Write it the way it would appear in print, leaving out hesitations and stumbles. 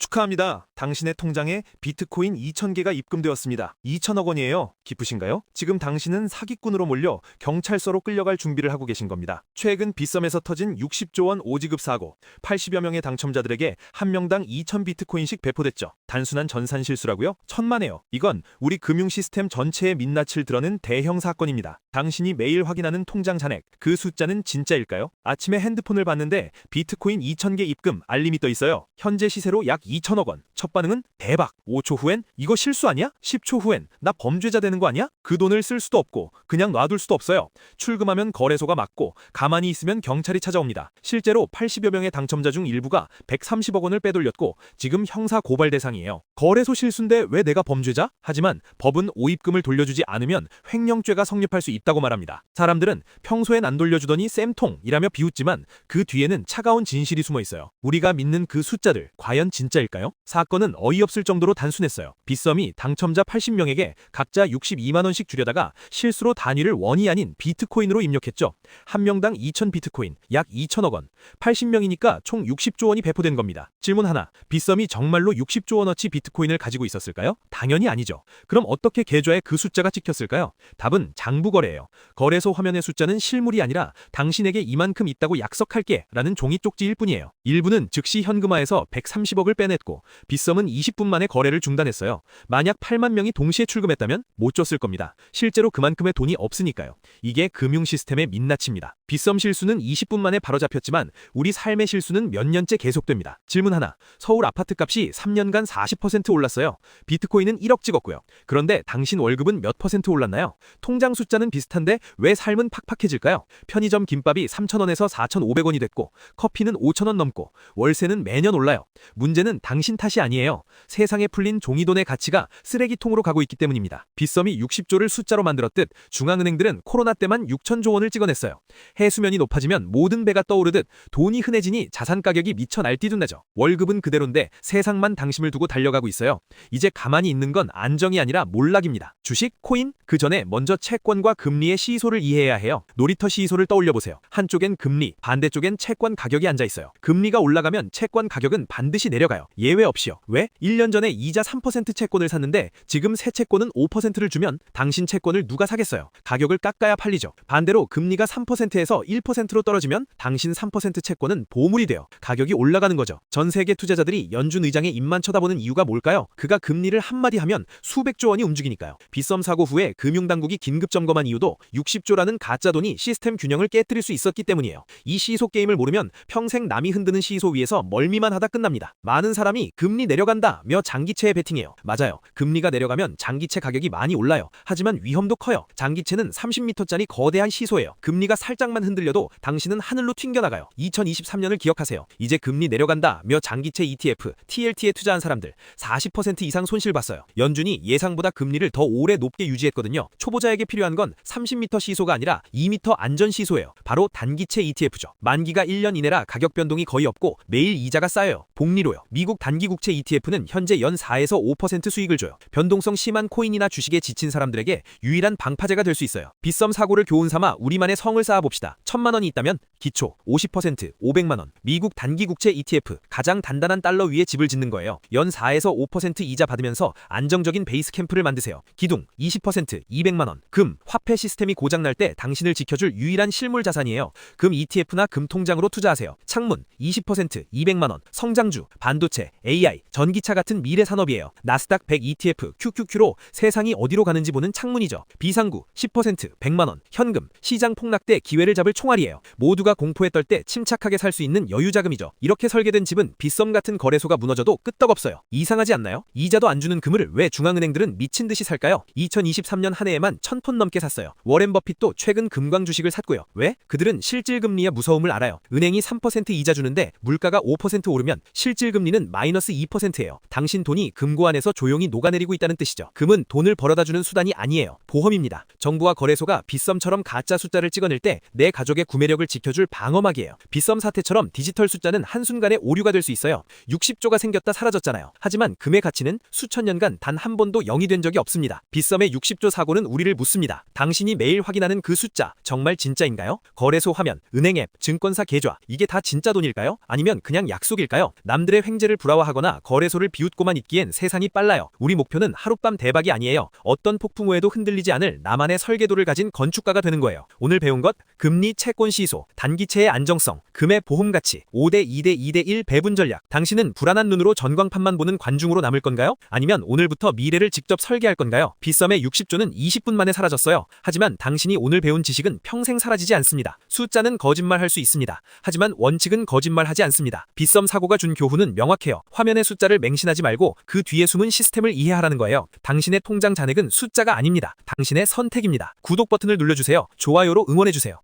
축하합니다. 당신의 통장에 비트코인 2,000개가 입금되었습니다. 2천억 원이에요. 기쁘신가요? 지금 당신은 사기꾼으로 몰려 경찰서로 끌려갈 준비를 하고 계신 겁니다. 최근 빗썸에서 터진 60조 원 오지급 사고, 80여 명의 당첨자들에게 한 명당 2,000 비트코인씩 배포됐죠. 단순한 전산 실수라고요? 천만에요. 이건 우리 금융 시스템 전체의 민낯을 드러낸 대형 사건입니다. 당신이 매일 확인하는 통장 잔액, 그 숫자는 진짜일까요? 아침에 핸드폰을 봤는데 비트코인 2,000개 입금 알림이 떠 있어요. 현재 시세로 약 2천억 원. 첫 반응은 대박. 5초 후엔 이거 실수 아니야? 10초 후엔 나 범죄자 되는 거 아니야? 그 돈을 쓸 수도 없고 그냥 놔둘 수도 없어요. 출금하면 거래소가 막고 가만히 있으면 경찰이 찾아옵니다. 실제로 80여 명의 당첨자 중 일부가 130억 원을 빼돌렸고 지금 형사 고발 대상이에요. 거래소 실수인데 왜 내가 범죄자? 하지만 법은 오입금을 돌려주지 않으면 횡령죄가 성립할 수 있다고 말합니다. 사람들은 평소엔 안 돌려주더니 쌤통이라며 비웃지만 그 뒤에는 차가운 진실이 숨어 있어요. 우리가 믿는 그 숫자들 과연 진짜일까요? 사건은 어이없을 정도로 단순했어요. 빗썸이 당첨자 80명에게 각자 62만 원씩 주려다가 실수로 단위를 원이 아닌 비트코인으로 입력했죠. 한 명당 2,000 비트코인, 약 2천억 원. 80명이니까 총 60조 원이 배포된 겁니다. 질문 하나, 빗썸이 정말로 60조 원어치 비트코인을 가지고 있었을까요? 당연히 아니죠. 그럼 어떻게 계좌에 그 숫자가 찍혔을까요? 답은 장부거래예요. 거래소 화면의 숫자는 실물이 아니라 당신에게 이만큼 있다고 약속할게 라는 종이 쪽지일 뿐이에요. 일부는 즉시 현금화해서 130억을 빼냈고 빗썸은 20분 만에 거래를 중단했어요. 만약 8만 명이 동시에 출금했다면 못 줬을 겁니다. 실제로 그만큼의 돈이 없으니까요. 이게 금융 시스템의 민낯입니다. 빗썸 실수는 20분 만에 바로잡혔지만 우리 삶의 실수는 몇 년째 계속됩니다. 질문 하나, 서울 아파트 값이 3년간 40% 올랐어요. 비트코인은 1억 찍었고요. 그런데 당신 월급은 몇 퍼센트 올랐나요? 통장 숫자는 비슷한데 왜 삶은 팍팍해질까요? 편의점 김밥이 3,000원에서 4,500원이 됐고 커피는 5,000원 넘고 월세는 매년 올라요. 문제는 당신 탓이 아니에요. 세상에 풀린 종이돈의 가치가 쓰레기통으로 가고 있기 때문입니다. 빗썸이 60조를 숫자로 만들었듯 중앙은행들은 코로나 때만 6,000조 원을 찍어냈어요. 해수면이 높아지면 모든 배가 떠오르듯 돈이 흔해지니 자산 가격이 미쳐 날뛰둔다죠. 월급은 그대로인데 세상만 당심을 두고 달려가고 있어요. 이제 가만히 있는 건 안정이 아니라 몰락입니다. 주식, 코인, 그 전에 먼저 채권과 금리의 시소를 이해해야 해요. 놀이터 시소를 떠올려보세요. 한쪽엔 금리, 반대쪽엔 채권 가격이 앉아있어요. 금리가 올라가면 채권 가격은 반드시 내려가요. 예외 없이요. 왜? 1년 전에 이자 3% 채권을 샀는데 지금 새 채권은 5%를 주면 당신 채권을 누가 사겠어요? 가격을 깎아야 팔리죠. 반대로 금리가 3%에서 1%로 떨어지면 당신 3% 채권은 보물이 돼요. 가격이 올라가는 거죠. 전 세계 투자자들이 연준 의장의 입만 쳐다보는 이유가 뭘까요? 그가 금리를 한마디 하면 수백조 원이 움직이니까요. 빗썸 사고 후에 금융당국이 긴급 점검한 이유도 60조라는 가짜 돈이 시스템 균형을 깨뜨릴 수 있었기 때문이에요. 이 시소 게임을 모르면 평생 남이 흔드는 시소 위에서 멀미만 하다 끝납니다. 많은 사람이 금리 내려간다며 장기채에 베팅해요. 맞아요. 금리가 내려가면 장기채 가격이 많이 올라요. 하지만 위험도 커요. 장기채는 30m짜리 거대한 시소예요. 금리가 살짝만 흔들려도 당신은 하늘로 튕겨나가요. 2023년을 기억하세요. 이제 금리 내려간다며 장기채 ETF, TLT에 투자한 사람들 40% 이상 손실 봤어요. 연준이 예상보다 금리를 더 오래 높게 유지했거든요. 초보자에게 필요한 건 30m 시소가 아니라 2m 안전 시소예요. 바로 단기채 ETF죠. 만기가 1년 이내라 가격 변동이 거의 없고 매일 이자가 쌓여요. 복리로요. 미국 단기국채 ETF는 현재 연 4에서 5% 수익을 줘요. 변동성 심한 코인이나 주식에 지친 사람들에게 유일한 방파제가 될 수 있어요. 빗썸 사고를 교훈 삼아 우리만의 성을 쌓아봅시다. 1,000만 원이 있다면 기초 50%, 500만 원. 미국 단기국채 ETF, 가장 단단한 달러 위에 집을 짓는 거예요. 연 4에서 5% 이자 받으면서 안정적인 베이스 캠프를 만드세요. 기둥 20%, 200만 원. 금, 화폐 시스템이 고장날 때 당신을 지켜줄 유일한 실물 자산이에요. 금 ETF나 금 통장으로 투자하세요. 창문 20%, 200만 원. 성장주, 반도체, AI, 전기차 같은 미래 산업이에요. 나스닥 100 ETF, QQQ로 세상이 어디로 가는지 보는 창문이죠. 비상구 10%, 100만 원. 현금, 시장 폭락 때 기회를 잡을 총알이에요. 모두가 공포에 떨 때 침착하게 살 수 있는 여유자금이죠. 이렇게 설계된 집은 빗썸 같은 거래소가 무너져도 끄떡없어요. 이상하지 않나요? 이자도 안 주는 금을 왜 중앙은행들은 미친 듯이 살까요? 2023년 한 해에만 1,000톤 넘게 샀어요. 워렌 버핏도 최근 금광 주식을 샀고요. 왜? 그들은 실질금리의 무서움을 알아요. 은행이 3% 이자 주는데 물가가 5% 오르면 실질금리는 마이너스 2%예요. 당신 돈이 금고 안에서 조용히 녹아내리고 있다는 뜻이죠. 금은 돈을 벌어다주는 수단이 아니에요. 보험입니다. 정부와 거래소가 빗썸처럼 가짜 숫자를 찍어낼 때 내 가족의 구매력을 지켜줄 방어막이에요. 빗썸 사태처럼 디지털 숫자는 한순간에 오류가 될 수 있어요. 60조가 생겼다 사라졌잖아요. 하지만 금의 가치는 수천 년간 단 한 번도 0이 된 적이 없습니다. 빗썸의 60조 사고는 우리를 묻습니다. 당신이 매일 확인하는 그 숫자 정말 진짜인가요? 거래소 화면, 은행 앱, 증권사 계좌 이게 다 진짜 돈일까요? 아니면 그냥 약속일까요? 남들의 횡재를 부러워하거나 거래소를 비웃고만 있기엔 세상이 빨라요. 우리 목표는 하룻밤 대박이 아니에요. 어떤 폭풍우에도 흔들리지 않을 나만의 설계도를 가진 건축가가 되는 거예요. 오늘 배운 것, 금리, 채권 시소, 단기채의 안정성, 금의 보험 가치, 5대 2대 2대 1 배분 전략. 당신은 불안한 눈으로 전광판만 보는 관중으로 남을 건가요? 아니면 오늘부터 미래를 직접 설계할 건가요? 빗썸의 60조는 20분 만에 사라졌어요. 하지만 당신이 오늘 배운 지식은 평생 사라지지 않습니다. 숫자는 거짓말할 수 있습니다. 하지만 원칙은 거짓말하지 않습니다. 빗썸 사고가 준 교훈은 명확해요. 화면의 숫자를 맹신하지 말고 그 뒤에 숨은 시스템을 이해하라는 거예요. 당신의 통장 잔액은 숫자가 아닙니다. 당신의 선택입니다. 구독 버튼을 눌러주세요. 좋아요로 응원해주세요.